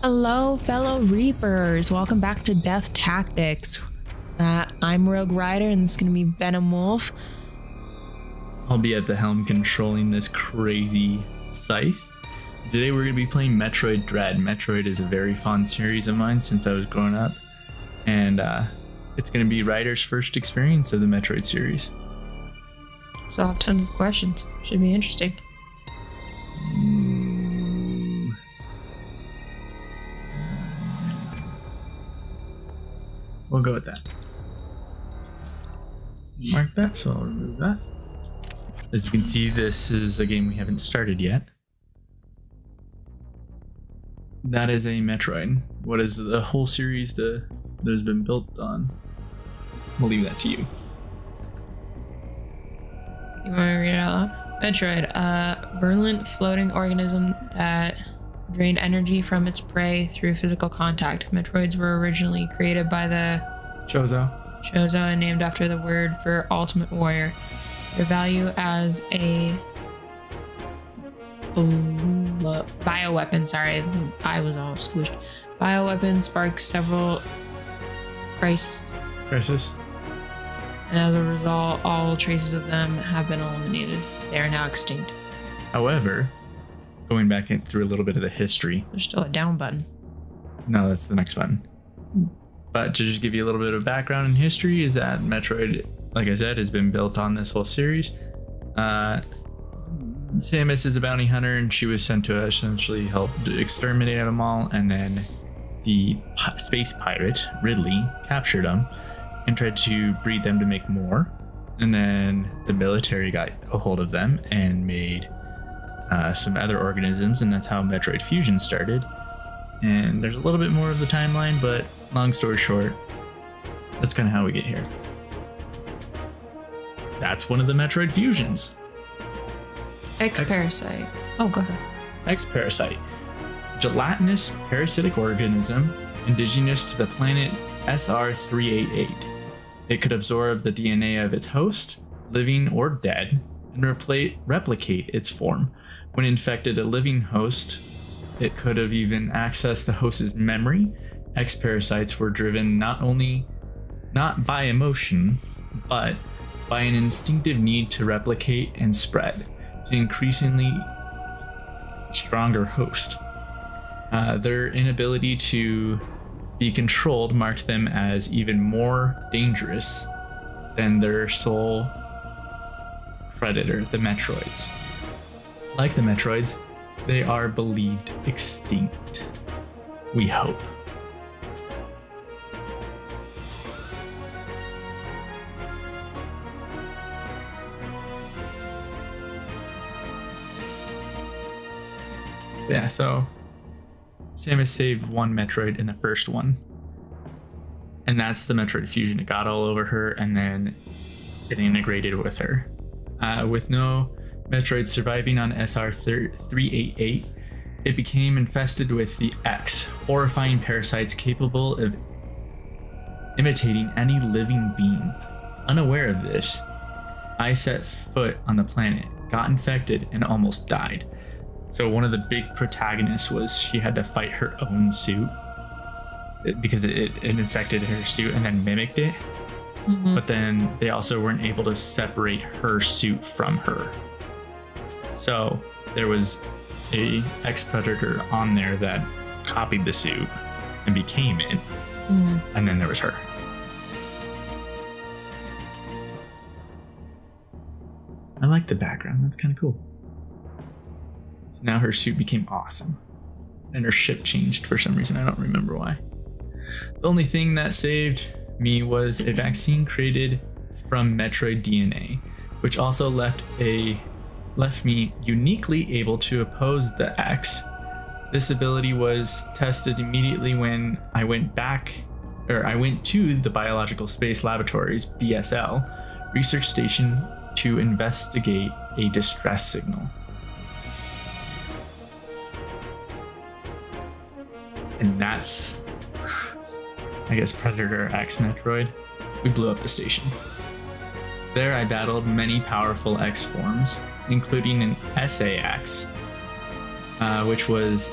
Hello, fellow Reapers. Welcome back to Death Tactics. I'm Rogue Rider, and this is going to be Venom Wolf. I'll be at the helm controlling this crazy scythe. Today we're going to be playing Metroid Dread. Metroid is a very fond series of mine since I was growing up. And it's going to be Ryder's first experience of the Metroid series. So I'll have tons of questions. Should be interesting. We'll go with that. Mark that, so I'll remove that. As you can see, this is a game we haven't started yet. That is a Metroid. What is the whole series that has been built on? We'll leave that to you. You want me to read it out loud? Metroid, a virulent floating organism that drained energy from its prey through physical contact. Metroids were originally created by the Chozo and named after the word for ultimate warrior. Their value as a bioweapon, sorry, I was all squished. Bioweapon sparks several crises, and as a result, all traces of them have been eliminated. They are now extinct. However, going back through a little bit of the history. There's still a down button. No, that's the next button. But to just give you a little bit of background and history is that Metroid, like I said, has been built on this whole series. Samus is a bounty hunter, and she was sent to essentially help exterminate them all. And then the space pirate, Ridley, captured them and tried to breed them to make more. And then the military got a hold of them and made some other organisms, and that's how Metroid Fusion started. And there's a little bit more of the timeline, but long story short, that's kind of how we get here. That's one of the Metroid fusions. X-Parasite. Oh, go ahead. X-Parasite. Gelatinous parasitic organism indigenous to the planet SR388. It could absorb the DNA of its host, living or dead, and replicate its form. When infected a living host, it could have even accessed the host's memory. X-Parasites were driven not by emotion, but by an instinctive need to replicate and spread to increasingly stronger host. Their inability to be controlled marked them as even more dangerous than their sole predator, the Metroids. Like the Metroids, they are believed extinct. We hope. Yeah, so Samus saved one Metroid in the first one. And that's the Metroid fusion. It got all over her, and then it integrated with her. With no Metroid surviving on SR388, it became infested with the X, horrifying parasites capable of imitating any living being. Unaware of this, I set foot on the planet, got infected, and almost died. So one of the big protagonists was she had to fight her own suit because it infected her suit and then mimicked it. Mm-hmm. But then they also weren't able to separate her suit from her. So there was a X-Predator on there that copied the suit and became it. Mm-hmm. And then there was her. I like the background. That's kind of cool. So now her suit became awesome. And her ship changed for some reason. I don't remember why. The only thing that saved me was a vaccine created from Metroid DNA, which also left me uniquely able to oppose the X. This ability was tested immediately when I went to the Biological Space Laboratories, BSL, research station to investigate a distress signal. And that's, I guess, Predator X Metroid. We blew up the station. There I battled many powerful X forms, including an SAX, which was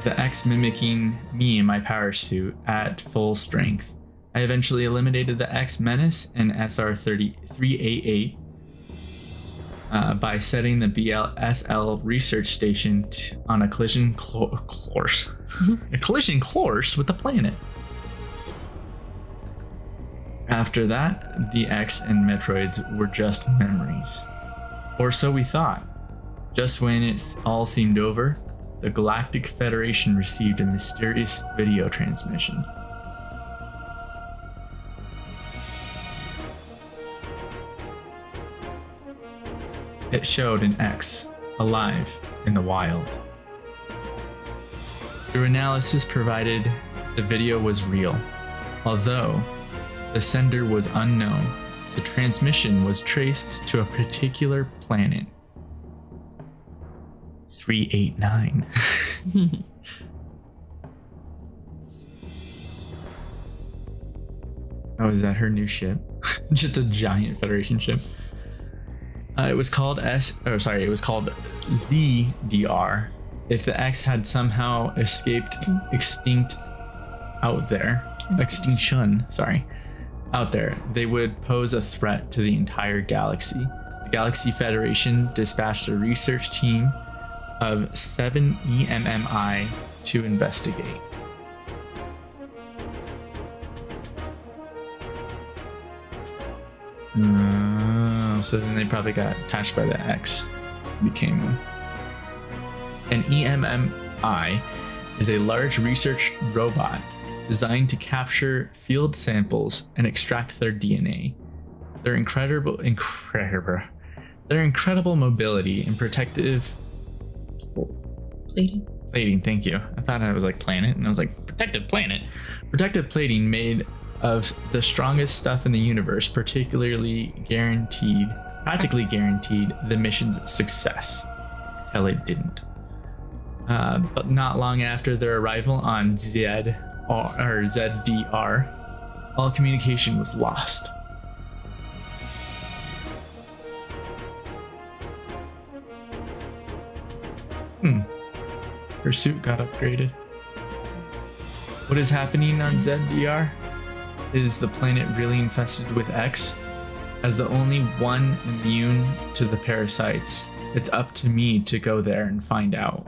the X mimicking me in my power suit at full strength. I eventually eliminated the X Menace and SR-388 by setting the BLSL research station on a collision course. A collision course with the planet. After that, the X and Metroids were just memories. Or so we thought. Just when it all seemed over, the Galactic Federation received a mysterious video transmission. It showed an X, alive, in the wild. Through analysis provided, the video was real. Although the sender was unknown, the transmission was traced to a particular planet. 389. Oh, is that her new ship? Just a giant Federation ship. It was called ZDR. If the X had somehow escaped extinction, out there, they would pose a threat to the entire galaxy. The Galaxy Federation dispatched a research team of 7 E.M.M.I to investigate. So then they probably got attached by the X, became one. An E.M.M.I is a large research robot designed to capture field samples and extract their DNA. Their incredible mobility and protective plating, thank you. I thought I was like planet, and I was like protective plating made of the strongest stuff in the universe, practically guaranteed the mission's success. Until it didn't. But not long after their arrival on ZDR, all communication was lost. Her suit got upgraded. What is happening on ZDR? Is the planet really infested with X? As the only one immune to the parasites, it's up to me to go there and find out.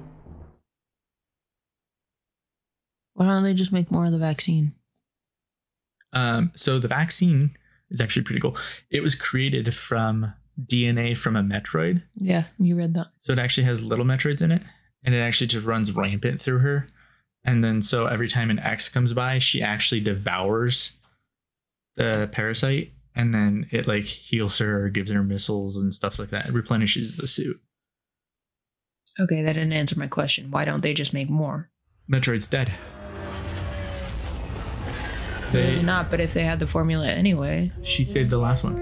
Why don't they just make more of the vaccine? So the vaccine is actually pretty cool. It was created from DNA from a Metroid. Yeah, you read that. So it actually has little Metroids in it, and it actually just runs rampant through her. And then so every time an X comes by, she actually devours the parasite, and then it like heals her or gives her missiles and stuff like that. It replenishes the suit. Okay, that didn't answer my question. Why don't they just make more? Metroid's dead. Maybe not, but if they had the formula anyway. She saved the last one.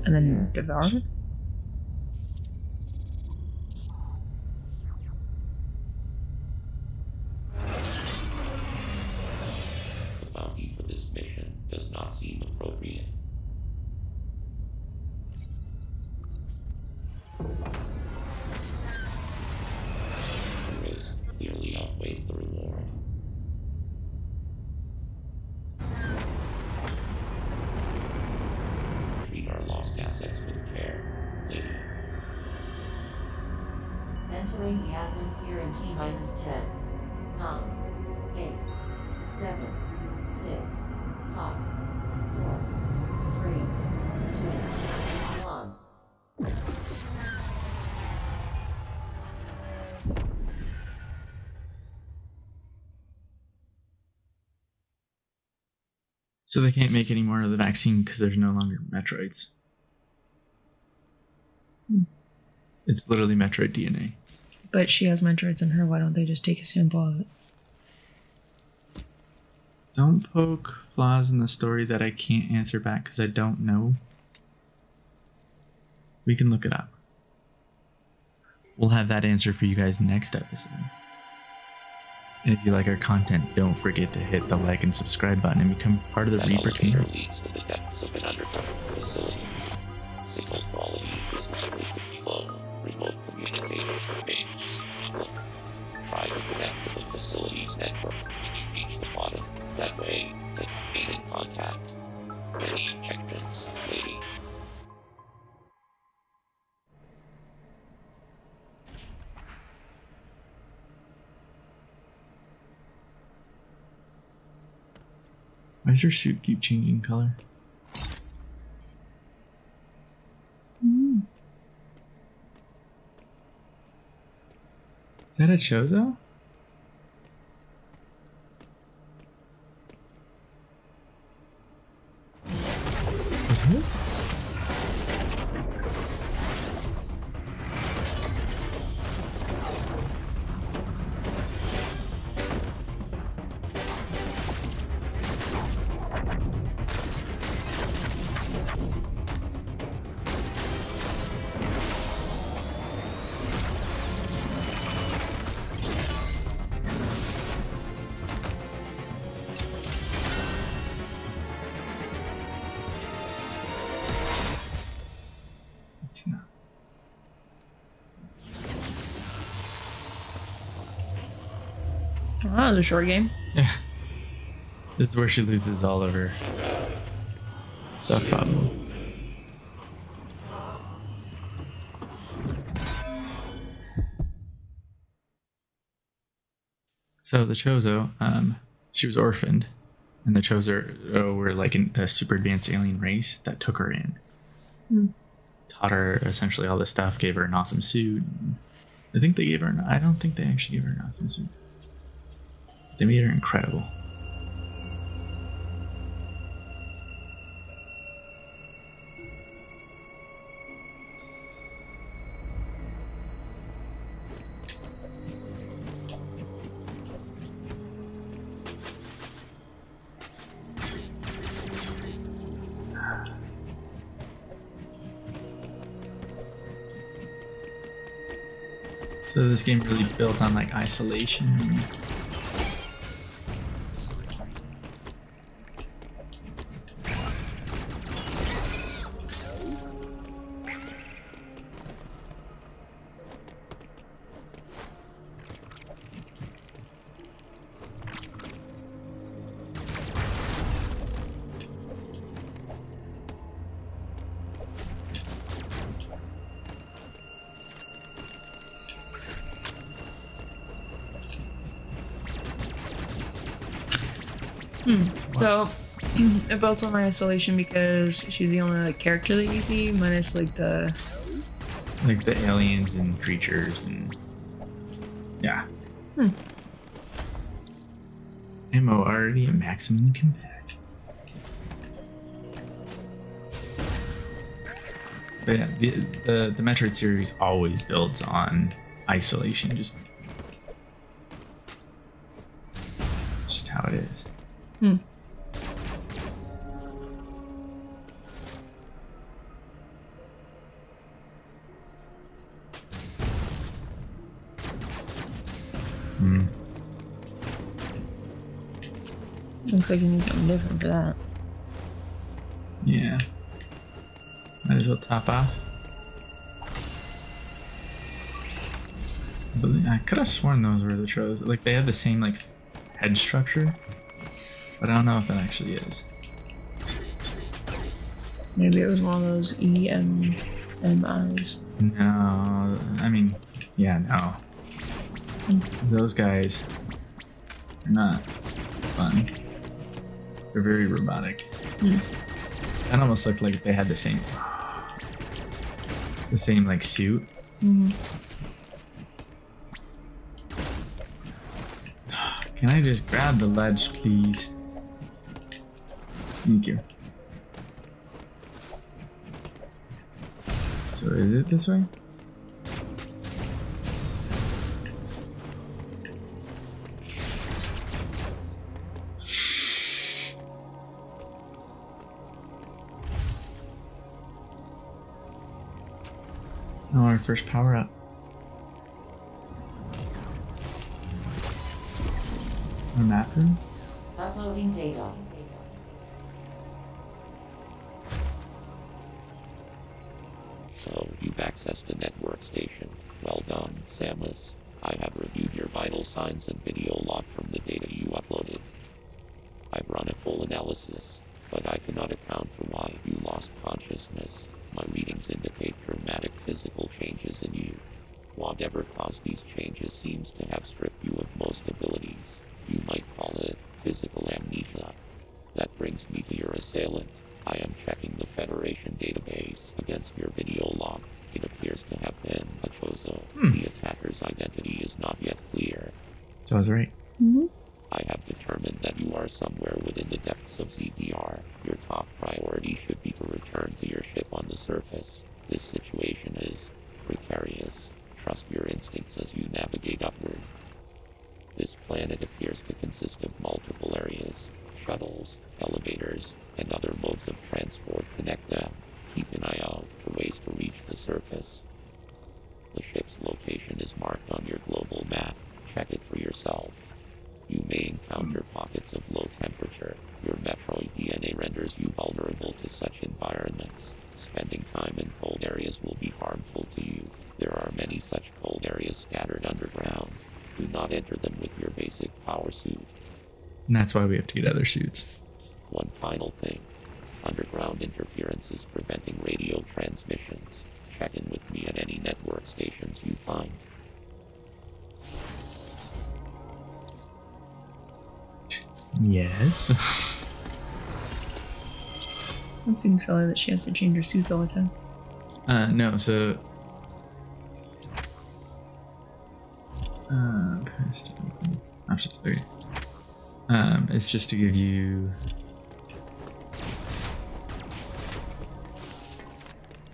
And then devoured it? The bounty for this mission does not seem appropriate. The risk clearly outweighs the reward. Treat our lost assets with care, lady. Entering the atmosphere in T-minus 10, 9, 8, 7, 6, 5, 4, 3, 2, 1. So they can't make any more of the vaccine because there's no longer Metroids. It's literally Metroid DNA. But she has Metroids in her. Why don't they just take a sample of it? Don't poke flaws in the story that I can't answer back because I don't know. We can look it up. We'll have that answer for you guys next episode. And if you like our content, don't forget to hit the like and subscribe button and become part of the Reaper community. Leads to the depths of an underground facility. Signal quality is likely to be low. Remote communication remains. Try to connect. Why does her suit keep changing color? Is that a Chozo? Is it? It's not. Oh, that was a short game. Yeah. This is where she loses all of her stuff, probably. So the Chozo, she was orphaned, and the Chozo were like a super advanced alien race that took her in. Taught her essentially all this stuff, gave her an awesome suit. I think they gave her I don't think they actually gave her an awesome suit. They made her incredible. So this game really built on like isolation. So it builds on my isolation because she's the only like character that you see, minus like the aliens and creatures and yeah. Ammo already at maximum capacity. But yeah, the Metroid series always builds on isolation, just how it is. Looks like you need something different for that. Yeah. Might as well top off. I could have sworn those were the Chozo. Like, they have the same, like, head structure. But I don't know if it actually is. Maybe it was one of those E.M.M.Is. No. I mean, yeah, no. Those guys are not fun. They're very robotic. That almost looked like they had the same like suit. Can I just grab the ledge, please? Thank you. So is it this way? Oh, our first power up. A map room? Uploading data. So, you've accessed a network station. Well done, Samus. I have reviewed your vital signs and video log from the data you uploaded. I've run a full analysis, but I cannot account for why you lost consciousness. My readings indicate dramatic physical changes in you. Whatever caused these changes seems to have stripped you of most abilities. You might call it physical amnesia. That brings me to your assailant. I am checking the Federation database against your video log. It appears to have been a Chozo. The attacker's identity is not yet clear. So I was right. I have determined that you are somewhere within the depths of ZDR. Your top priority should be to return to your ship on the surface. This situation is precarious. Trust your instincts as you navigate upward. This planet appears to consist of multiple areas. Shuttles, elevators, and other modes of transport connect them. Keep an eye out for ways to reach the surface. The ship's location is marked on your global map. Check it for yourself. You may encounter pockets of low temperature. Your Metroid DNA renders you vulnerable to such environments. Spending time in cold areas will be harmful to you. There are many such cold areas scattered underground. Do not enter them with your basic power suit. And that's why we have to get other suits. One final thing. Underground interference is preventing radio transmissions. Check in with me at any network stations you find. Yes. It seems silly that she has to change her suits all the time. No, so... options 3. It's just to give you...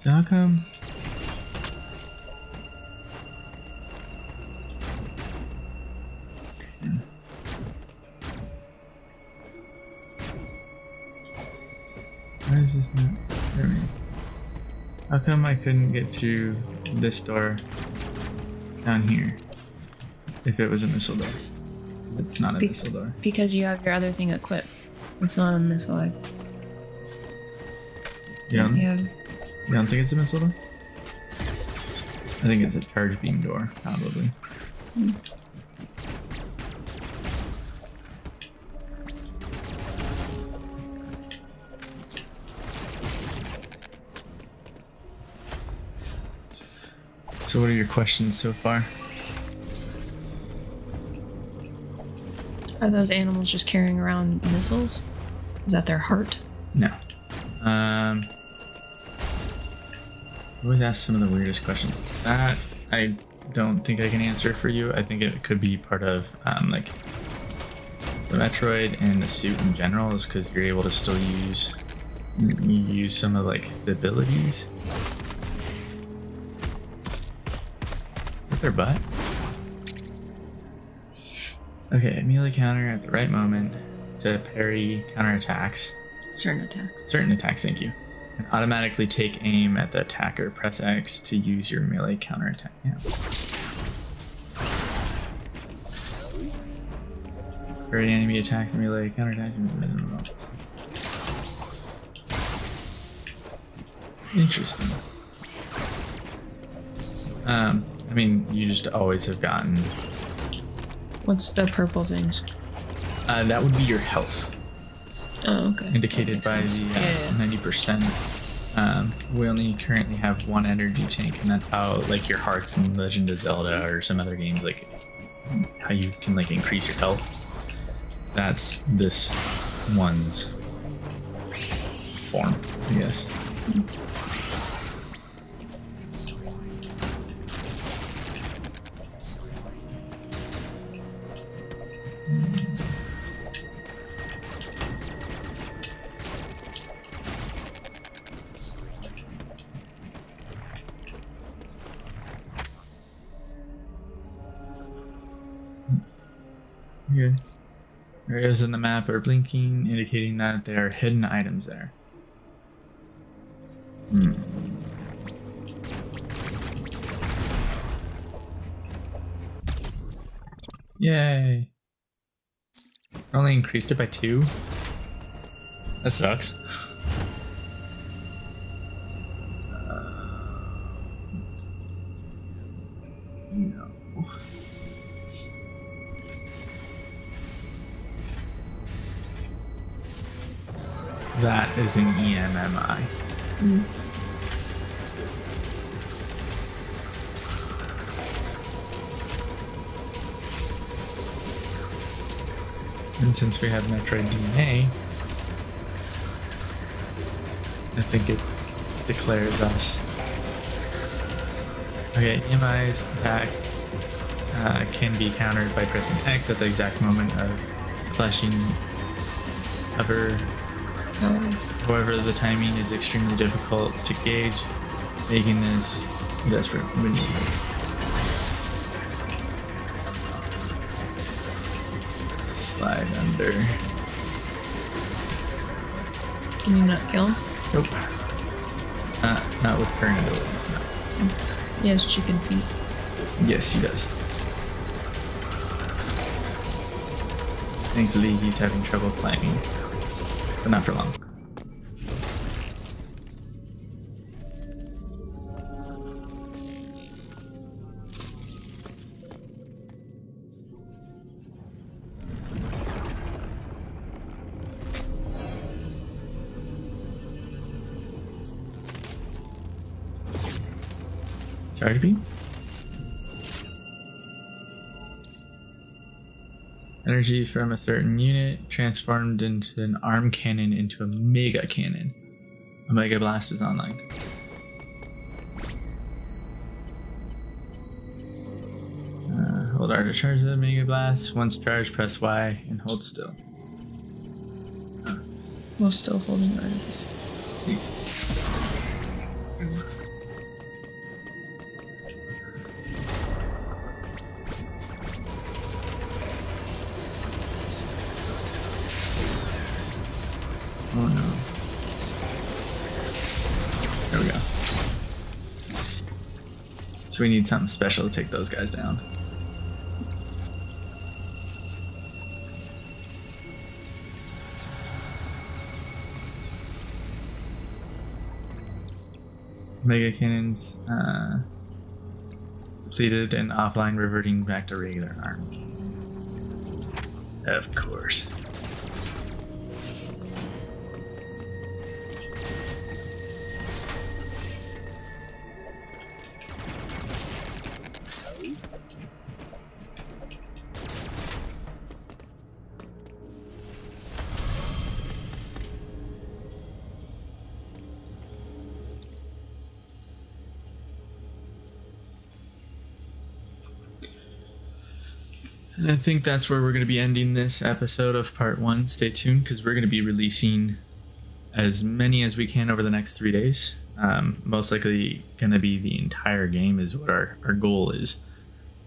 So how come... Why is this not... There we go. How come I couldn't get to this door down here if it was a missile door? Because it's not a missile door. Because you have your other thing equipped. It's not a missile. You don't Yeah. think it's a missile door? I think it's a charge beam door, probably. So what are your questions so far? Are those animals just carrying around missiles? Is that their heart? No. I always ask some of the weirdest questions. That I don't think I can answer for you. I think it could be part of like the Metroid and the suit in general, is because you're able to still use some of like the abilities. With their butt. Okay, melee counter at the right moment to parry counterattacks. Certain attacks. Certain attacks, thank you. And automatically take aim at the attacker. Press X to use your melee counterattack. Yeah. Parry enemy attack, melee counterattack. Interesting. I mean, you just always have gotten... What's the purple things? That would be your health. Oh, okay. Indicated by the 90%. We only currently have one energy tank, and that's how, like, your hearts in Legend of Zelda or some other games, like, how you can, like, increase your health. That's this one's form, I guess. Good. Areas in the map are blinking, indicating that there are hidden items there. Yay! Only increased it by 2? That sucks. No. That is an E.M.M.I. And since we have Metroid DNA, think it declares us. Okay, E.M.M.I's attack can be countered by pressing X at the exact moment of flashing hover. However, the timing is extremely difficult to gauge, making this desperate maneuver. Slide under. Can you not kill him? Nope. Not with current abilities, no. He has chicken feet. Yes, he does. Thankfully, he's having trouble climbing, but not for long. Charge beam? Energy from a certain unit transformed into an arm cannon into a mega cannon. A mega blast is online. Hold R to charge the mega blast. Once charged, press Y and hold still. While still holding R. Oh no. There we go. So we need something special to take those guys down. Mega cannons depleted and offline, reverting back to regular army. Of course. And I think that's where we're going to be ending this episode of part 1. Stay tuned because we're going to be releasing as many as we can over the next 3 days. Most likely going to be the entire game is what our goal is.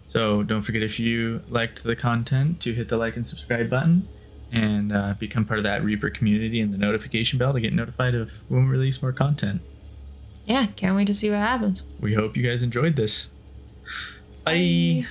So don't forget, if you liked the content, to hit the like and subscribe button and become part of that Reaper community and the notification bell to get notified of when we release more content. Yeah, can't wait to see what happens. We hope you guys enjoyed this. Bye.